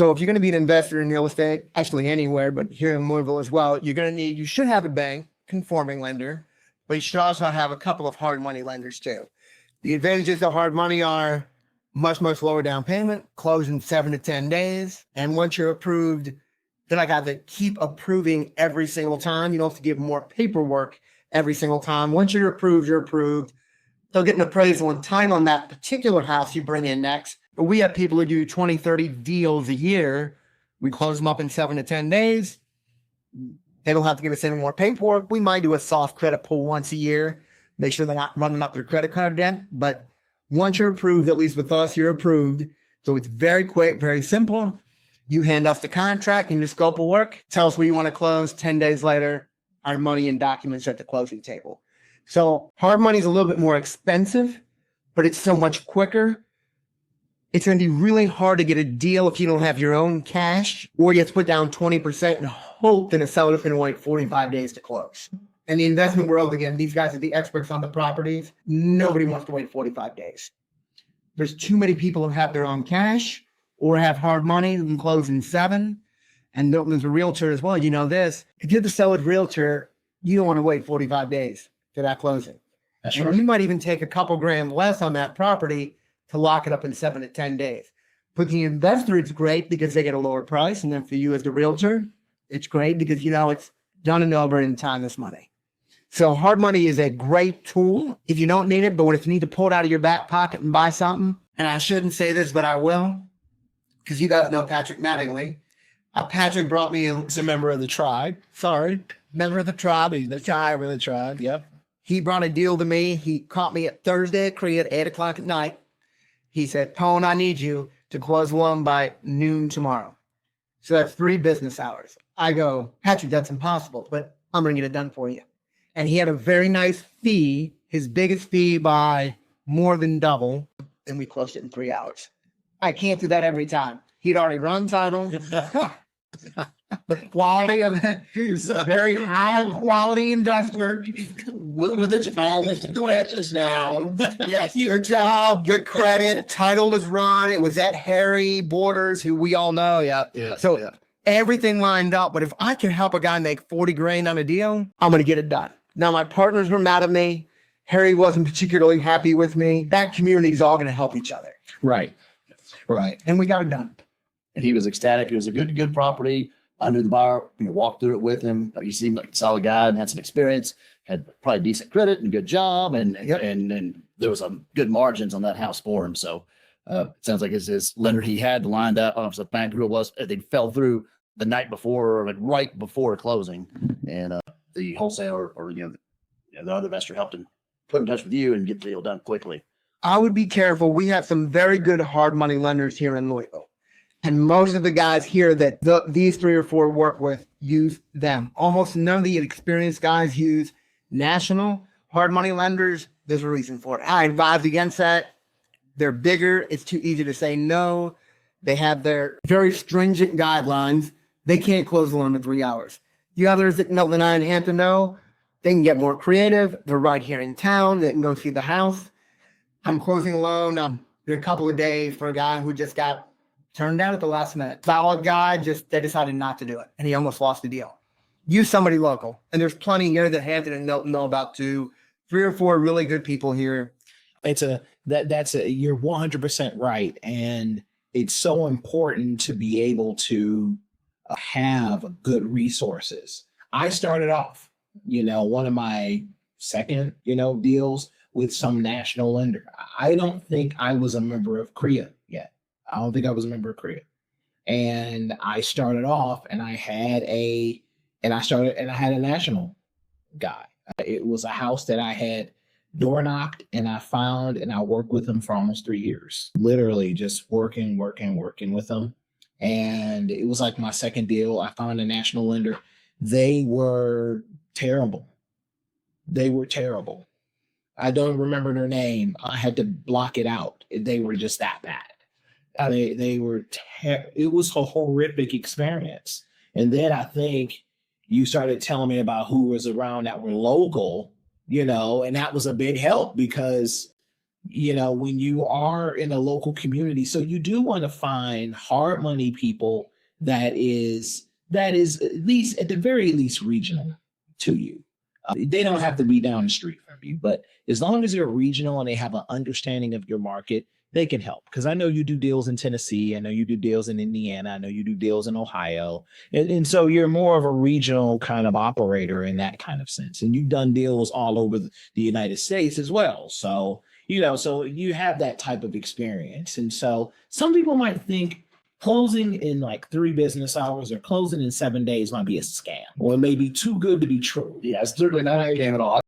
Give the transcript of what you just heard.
So if you're going to be an investor in real estate, actually anywhere, but here in Louisville as well, you should have a bank, conforming lender, but you should also have a couple of hard money lenders too. The advantages of hard money are much, much lower down payment, close in 7 to 10 days. And once you're approved, then I got to keep approving every single time. You don't have to give more paperwork every single time. Once you're approved, you're approved. They'll get an appraisal in time on that particular house you bring in next. But we have people who do 20, 30 deals a year. We close them up in 7 to 10 days. They don't have to give us any more paperwork. We might do a soft credit pull once a year, make sure they're not running up their credit card debt. But once you're approved, at least with us, you're approved. So it's very quick, very simple. You hand us the contract and your scope of work. Tell us where you want to close. 10 days later, our money and documents are at the closing table. So hard money is a little bit more expensive, but it's so much quicker. It's going to be really hard to get a deal if you don't have your own cash, or you have to put down 20% and hope that a seller's going to wait 45 days to close. In the investment world, again, these guys are the experts on the properties. Nobody wants to wait 45 days. There's too many people who have their own cash or have hard money and close in 7. And there's a realtor as well. You know this. If you're the seller's realtor, you don't want to wait 45 days for that closing. That's right. And you might even take a couple grand less on that property to lock it up in 7 to 10 days. For the investor, it's great because they get a lower price. And then for you as the realtor, it's great because, it's done and over in time, this money. So hard money is a great tool if you don't need it, but if you need to pull it out of your back pocket and buy something, and I shouldn't say this, but I will, because you guys know Patrick Mattingly. Patrick brought me in. He's a member of the tribe. Member of the tribe. The tribe, yep. He brought a deal to me. He caught me at Thursday at Korea at 8 o'clock at night. He said, Tone, I need you to close one by noon tomorrow. So that's 3 business hours. I go, Patrick, that's impossible, but I'm going to get it done for you. And he had a very nice fee, his biggest fee by more than double, and we closed it in 3 hours. I can't do that every time. He'd already run title. The quality of it is a very high quality investor. With its glasses now. Yes, your job, your credit, title is run. It was at Harry Borders, who we all know. Yeah. So everything lined up. But if I can help a guy make 40 grand on a deal, I'm going to get it done. Now, my partners were mad at me. Harry wasn't particularly happy with me. That community is all going to help each other. Right. And we got it done. And he was ecstatic. It was a good property. I knew the buyer, walked through it with him. He seemed like a solid guy and had some experience, had probably decent credit and good job. And there was some good margins on that house for him. So it sounds like his lender he had lined up, I don't know if the bank who it was, they fell through the night before or like right before closing. And the wholesaler or, the other investor helped him put in touch with you and get the deal done quickly. I would be careful. We have some very good hard money lenders here in Louisville. And most of the guys here that these 3 or 4 work with use them. Almost none of the experienced guys use national hard money lenders. There's a reason for it. I advise against that. They're bigger. It's too easy to say no. They have their very stringent guidelines. They can't close a loan in 3 hours. The others that Milton and I and Hampton know, they can get more creative. They're right here in town. They can go see the house. I'm closing a loan. There a couple of days for a guy who just got turned down at the last minute. Solid guy, they decided not to do it. And he almost lost the deal. Use somebody local. And there's plenty here that Hampton and Milton know about too. 3 or 4 really good people here. You're 100% right. And it's so important to be able to have good resources. I started off, one of my second, deals with some national lender. I don't think I was a member of CREA yet. I don't think I was a member of CREA. And I started off and I had a national guy. It was a house that I had door knocked and I found, and I worked with him for almost 3 years, literally just working with them. And it was like my second deal. I found a national lender. They were terrible. I don't remember their name. I had to block it out. They were just that bad. It was a horrific experience. And then I think you started telling me about who was around that were local, and that was a big help because, when you are in a local community. So you do want to find hard money people that is at least, at the very least, regional to you. They don't have to be down the street from you, but as long as they're regional and they have an understanding of your market, they can help. Because I know you do deals in Tennessee. I know you do deals in Indiana. I know you do deals in Ohio. And so you're more of a regional kind of operator in that kind of sense. And you've done deals all over the United States as well. So, so you have that type of experience. And so some people might think closing in like 3 business hours or closing in 7 days might be a scam, or it may be too good to be true. Yeah, it's certainly not a game at all.